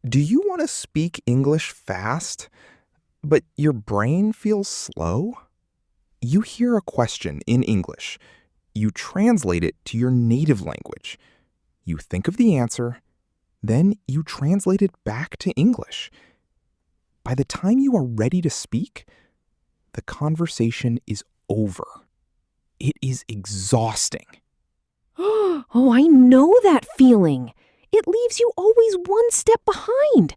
Do you want to speak English fast, but your brain feels slow? You hear a question in English. You translate it to your native language. You think of the answer, then you translate it back to English. By the time you are ready to speak, the conversation is over. It is exhausting. Oh, I know that feeling. It leaves you always one step behind.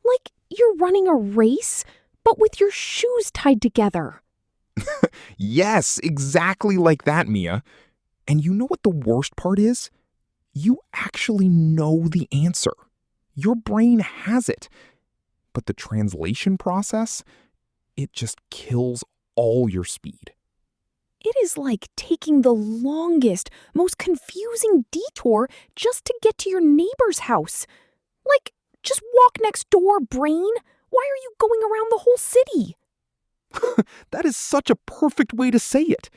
Like you're running a race, but with your shoes tied together. Yes, exactly like that, Mia. And you know what the worst part is? You actually know the answer. Your brain has it. But the translation process, it just kills all your speed. It is like taking the longest, most confusing detour just to get to your neighbor's house. Like, just walk next door, brain. Why are you going around the whole city? That is such a perfect way to say it.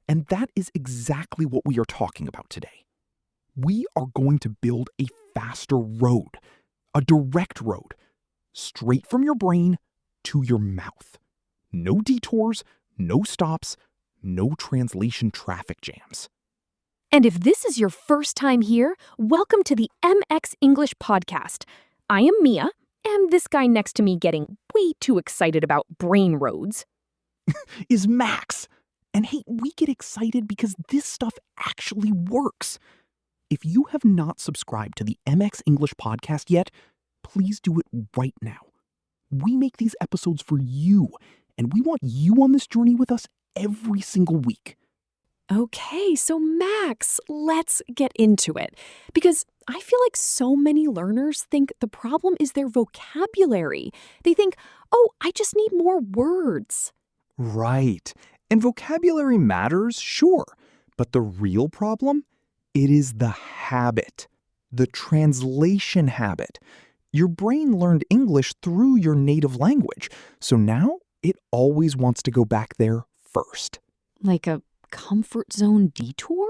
And that is exactly what we are talking about today. We are going to build a faster road, a direct road, straight from your brain to your mouth. No detours, no stops, no translation traffic jams. And if this is your first time here, welcome to the M.X English Podcast. I am Mia, and this guy next to me getting way too excited about brain roads is Max. And hey, we get excited because this stuff actually works. If you have not subscribed to the M.X English Podcast yet, please do it right now. We make these episodes for you, and we want you on this journey with us every single week. Okay, so Max, let's get into it. Because I feel like so many learners think the problem is their vocabulary. They think, oh, I just need more words. Right. And vocabulary matters, sure. But the real problem? It is the habit. The translation habit. Your brain learned English through your native language, so now it always wants to go back there first. Like a comfort zone detour?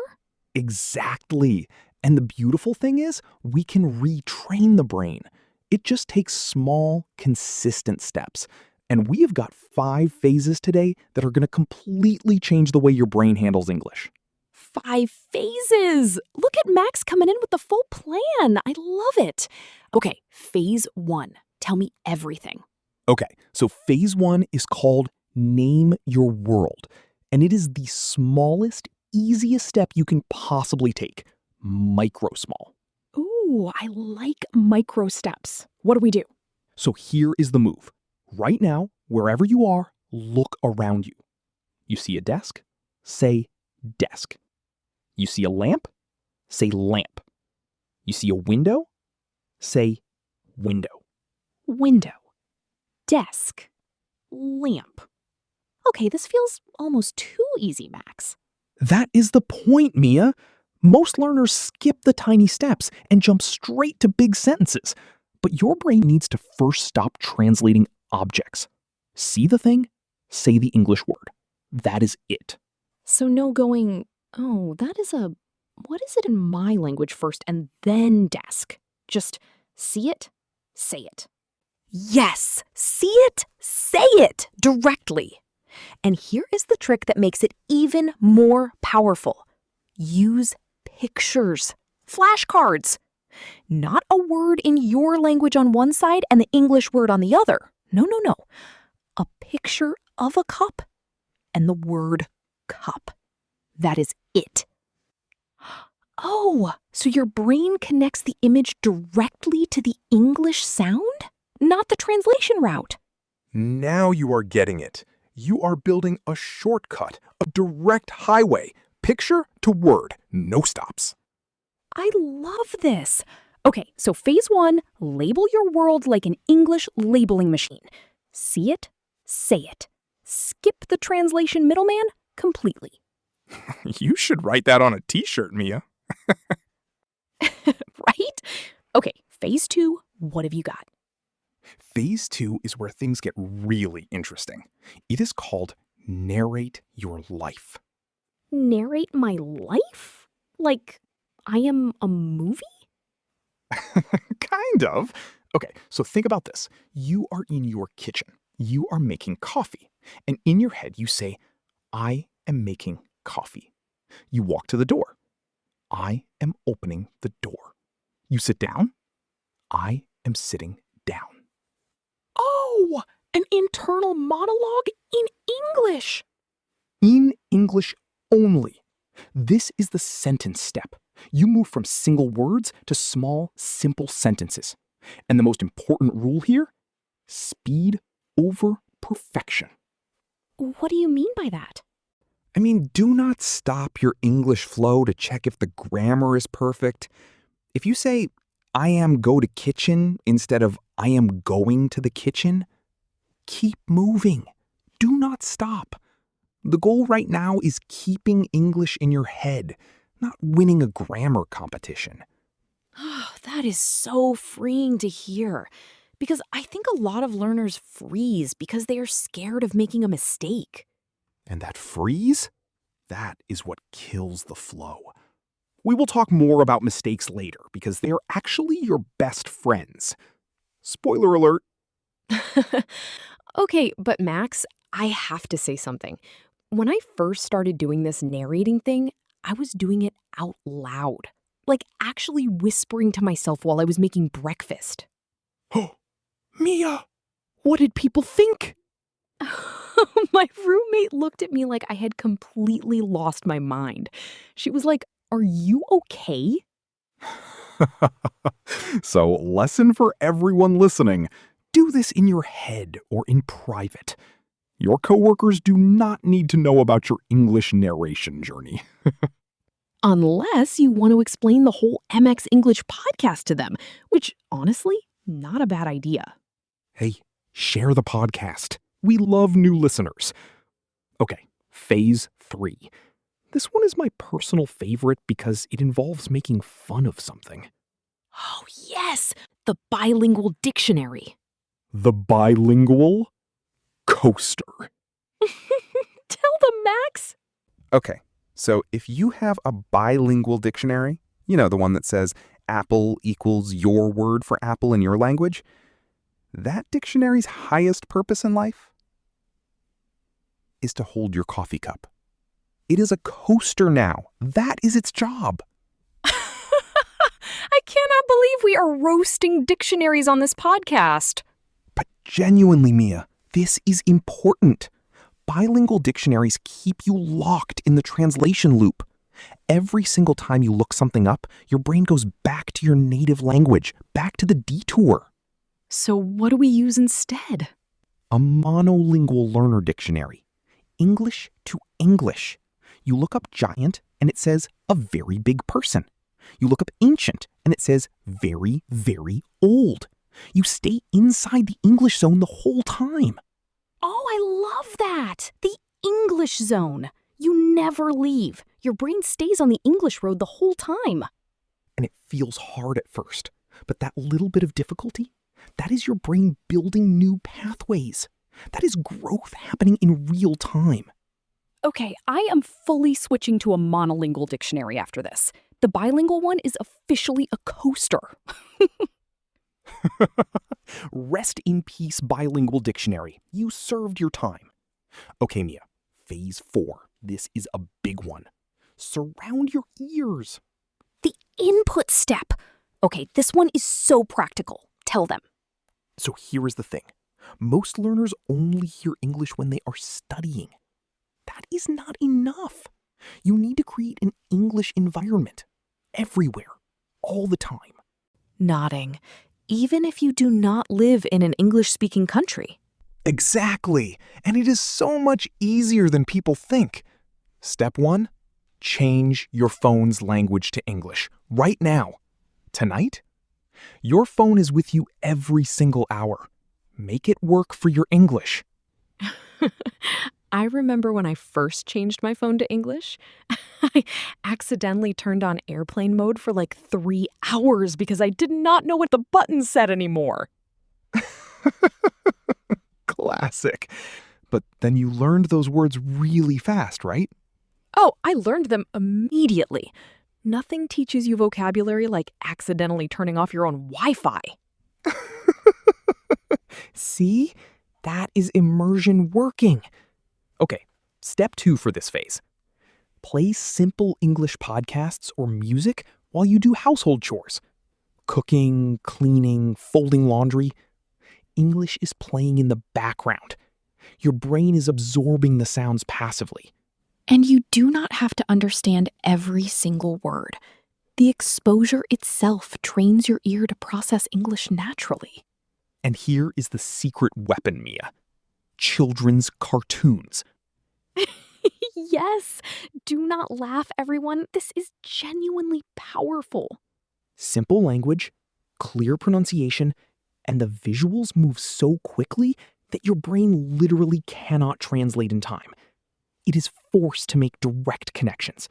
Exactly. And the beautiful thing is, we can retrain the brain. It just takes small, consistent steps. And we have got 5 phases today that are going to completely change the way your brain handles English. 5 phases! Look at Max coming in with the full plan. I love it. Okay, phase 1. Tell me everything. Okay, so phase 1 is called Name Your World. And it is the smallest, easiest step you can possibly take. Micro small. Ooh, I like micro steps. What do we do? So here is the move. Right now, wherever you are, look around you. You see a desk? Say desk. You see a lamp? Say lamp. You see a window? Say window. Window. Desk. Lamp. Okay, this feels almost too easy, Max. That is the point, Mia. Most learners skip the tiny steps and jump straight to big sentences. But your brain needs to first stop translating objects. See the thing, say the English word. That is it. So no going, oh, what is it in my language first and then desk? Just see it, say it. Yes, see it, say it directly. And here is the trick that makes it even more powerful. Use pictures, flashcards. Not a word in your language on one side and the English word on the other. No. A picture of a cup and the word cup. That is it. Oh, so your brain connects the image directly to the English sound, not the translation route. Now you are getting it. You are building a shortcut, a direct highway, picture to word, no stops. I love this. Okay, so phase 1, label your world like an English labeling machine. See it, say it. Skip the translation middleman completely. You should write that on a t-shirt, Mia. Right? Okay, phase 2, what have you got? Phase 2 is where things get really interesting. It is called narrate your life. Narrate my life? Like I am a movie? Kind of. Okay, so think about this. You are in your kitchen. You are making coffee. And in your head, you say, I am making coffee. You walk to the door. I am opening the door. You sit down. I am sitting down. Oh, an internal monologue in English. In English only. This is the sentence step. You move from single words to small, simple sentences. And the most important rule here, speed over perfection. What do you mean by that? I mean, do not stop your English flow to check if the grammar is perfect. If you say, I am go to kitchen instead of I am going to the kitchen, keep moving. Do not stop. The goal right now is keeping English in your head, not winning a grammar competition. Oh, that is so freeing to hear. Because I think a lot of learners freeze because they are scared of making a mistake. And that freeze? That is what kills the flow. We will talk more about mistakes later because they are actually your best friends. Spoiler alert. Okay, but Max, I have to say something. When I first started doing this narrating thing, I was doing it out loud. Like actually whispering to myself while I was making breakfast. Oh, Mia, what did people think? My roommate looked at me like I had completely lost my mind. She was like, "Are you okay?" So, lesson for everyone listening. Do this in your head or in private. Your coworkers do not need to know about your English narration journey. Unless you want to explain the whole M.X English podcast to them, which, honestly, not a bad idea. Hey, share the podcast. We love new listeners. Okay, phase 3. This one is my personal favorite because it involves making fun of something. Oh, yes! The bilingual dictionary. The bilingual coaster. Tell them, Max! Okay, so if you have a bilingual dictionary, you know, the one that says apple equals your word for apple in your language, that dictionary's highest purpose in life is to hold your coffee cup. It is a coaster now. That is its job. I cannot believe we are roasting dictionaries on this podcast. But genuinely, Mia, this is important. Bilingual dictionaries keep you locked in the translation loop. Every single time you look something up, your brain goes back to your native language, back to the detour. So what do we use instead? A monolingual learner dictionary. English to English. You look up giant and it says a very big person. You look up ancient and it says very, very old. You stay inside the English zone the whole time. Oh, I love that! The English zone. You never leave. Your brain stays on the English road the whole time. And it feels hard at first, but that little bit of difficulty, that is your brain building new pathways. That is growth happening in real time. Okay, I am fully switching to a monolingual dictionary after this. The bilingual one is officially a coaster. Rest in peace, bilingual dictionary. You served your time. Okay, Mia, phase 4. This is a big one. Surround your ears. The input step. Okay, this one is so practical. Tell them. So here is the thing. Most learners only hear English when they are studying. That is not enough. You need to create an English environment. Everywhere. All the time. Nodding. Even if you do not live in an English-speaking country. Exactly. And it is so much easier than people think. Step 1, change your phone's language to English right now. Tonight, your phone is with you every single hour. Make it work for your English. I remember when I first changed my phone to English, I accidentally turned on airplane mode for like 3 hours because I did not know what the button said anymore. Classic. But then you learned those words really fast, right? Oh, I learned them immediately. Nothing teaches you vocabulary like accidentally turning off your own Wi-Fi. See? That is immersion working. Okay, step 2 for this phase. Play simple English podcasts or music while you do household chores. Cooking, cleaning, folding laundry. English is playing in the background. Your brain is absorbing the sounds passively. And you do not have to understand every single word. The exposure itself trains your ear to process English naturally. And here is the secret weapon, Mia. Children's cartoons. Yes, do not laugh, everyone. This is genuinely powerful. Simple language, clear pronunciation, and the visuals move so quickly that your brain literally cannot translate in time. It is forced to make direct connections.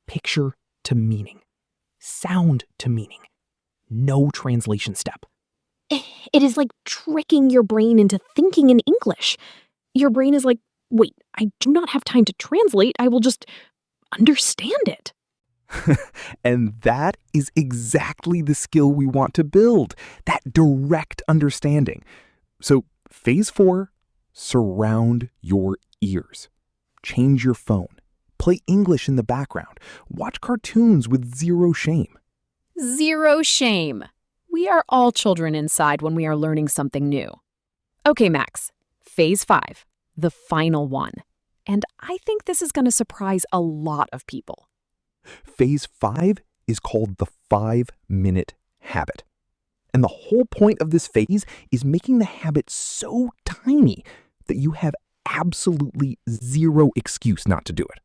Picture to meaning. Sound to meaning. No translation step. It is like tricking your brain into thinking in English. Your brain is like, wait, I do not have time to translate. I will just understand it. And that is exactly the skill we want to build, that direct understanding. So, phase 4, surround your ears. Change your phone. Play English in the background. Watch cartoons with zero shame. Zero shame. We are all children inside when we are learning something new. Okay, Max, phase 5, the final one. And I think this is going to surprise a lot of people. Phase 5 is called the 5-minute habit. And the whole point of this phase is making the habit so tiny that you have absolutely zero excuse not to do it.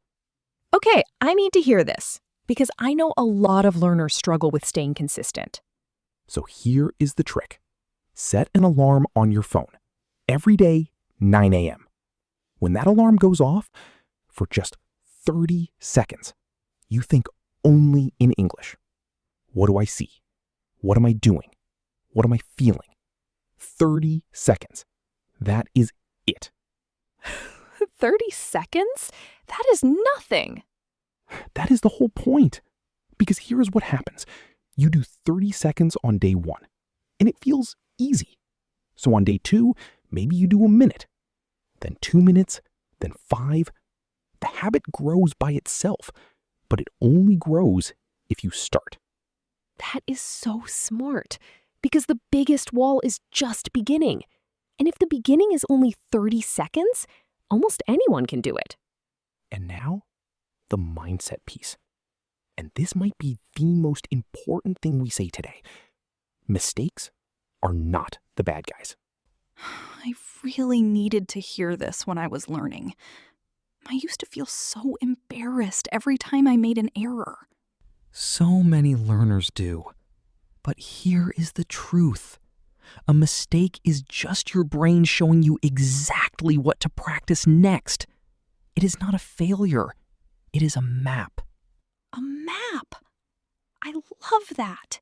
Okay, I need to hear this because I know a lot of learners struggle with staying consistent. So here is the trick. Set an alarm on your phone every day, 9 a.m. When that alarm goes off, for just 30 seconds, you think only in English. What do I see? What am I doing? What am I feeling? 30 seconds. That is it. 30 seconds? That is nothing. That is the whole point. Because here is what happens. You do 30 seconds on day 1, and it feels easy. So on day 2, maybe you do a minute, then 2 minutes, then 5. The habit grows by itself, but it only grows if you start. That is so smart because the biggest wall is just beginning. And if the beginning is only 30 seconds, almost anyone can do it. And now, the mindset piece. And this might be the most important thing we say today. Mistakes are not the bad guys. I really needed to hear this when I was learning. I used to feel so embarrassed every time I made an error. So many learners do. But here is the truth. A mistake is just your brain showing you exactly what to practice next. It is not a failure. It is a map. A map! I love that.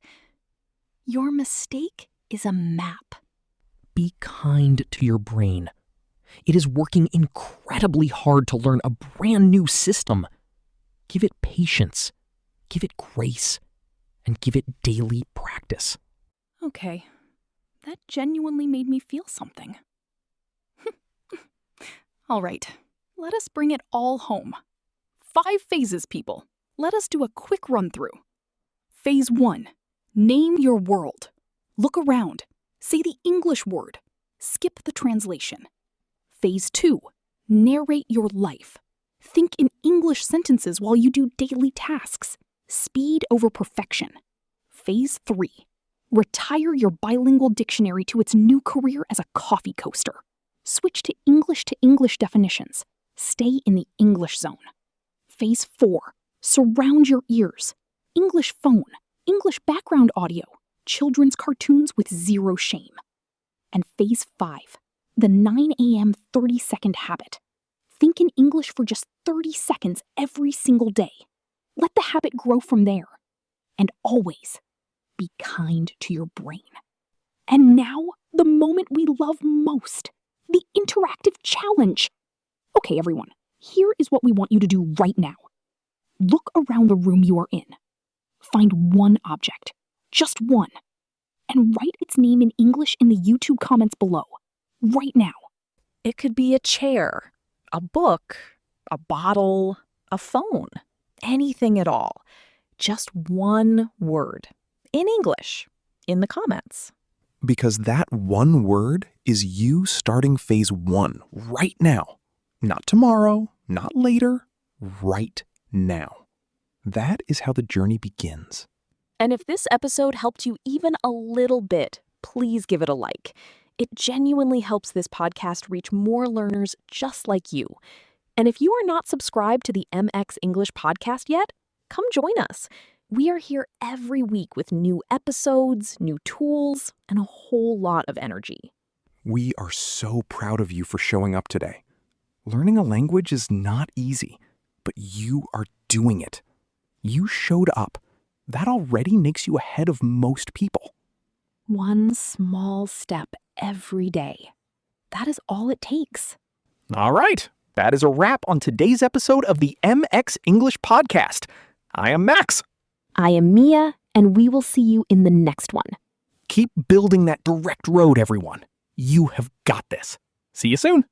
Your mistake is a map. Be kind to your brain. It is working incredibly hard to learn a brand new system. Give it patience, give it grace, and give it daily practice. Okay, that genuinely made me feel something. All right, let us bring it all home. 5 phases, people. Let us do a quick run-through. Phase 1, name your world. Look around. Say the English word. Skip the translation. Phase 2, narrate your life. Think in English sentences while you do daily tasks. Speed over perfection. Phase 3, retire your bilingual dictionary to its new career as a coffee coaster. Switch to English definitions. Stay in the English zone. Phase 4, surround your ears. English phone, English background audio, children's cartoons with zero shame. And Phase 5, the 9 a.m. 30-second habit. Think in English for just 30 seconds every single day. Let the habit grow from there. And always be kind to your brain. And now, the moment we love most, the interactive challenge. Okay, everyone, here is what we want you to do right now. Look around the room you are in. Find one object, just one, and write its name in English in the YouTube comments below. right now. It could be a chair, a book, a bottle, a phone, anything at all. Just one word. In English. In the comments. Because that one word is you starting phase 1 right now. Not tomorrow, not later, right now. That is how the journey begins. And if this episode helped you even a little bit, please give it a like. It genuinely helps this podcast reach more learners just like you. And if you are not subscribed to the M.X English Podcast yet, come join us. We are here every week with new episodes, new tools, and a whole lot of energy. We are so proud of you for showing up today. Learning a language is not easy, but you are doing it. You showed up. That already makes you ahead of most people. One small step every day. That is all it takes. All right. That is a wrap on today's episode of the M.X English Podcast. I am Max. I am Mia, and we will see you in the next one. Keep building that direct road, everyone. You have got this. See you soon.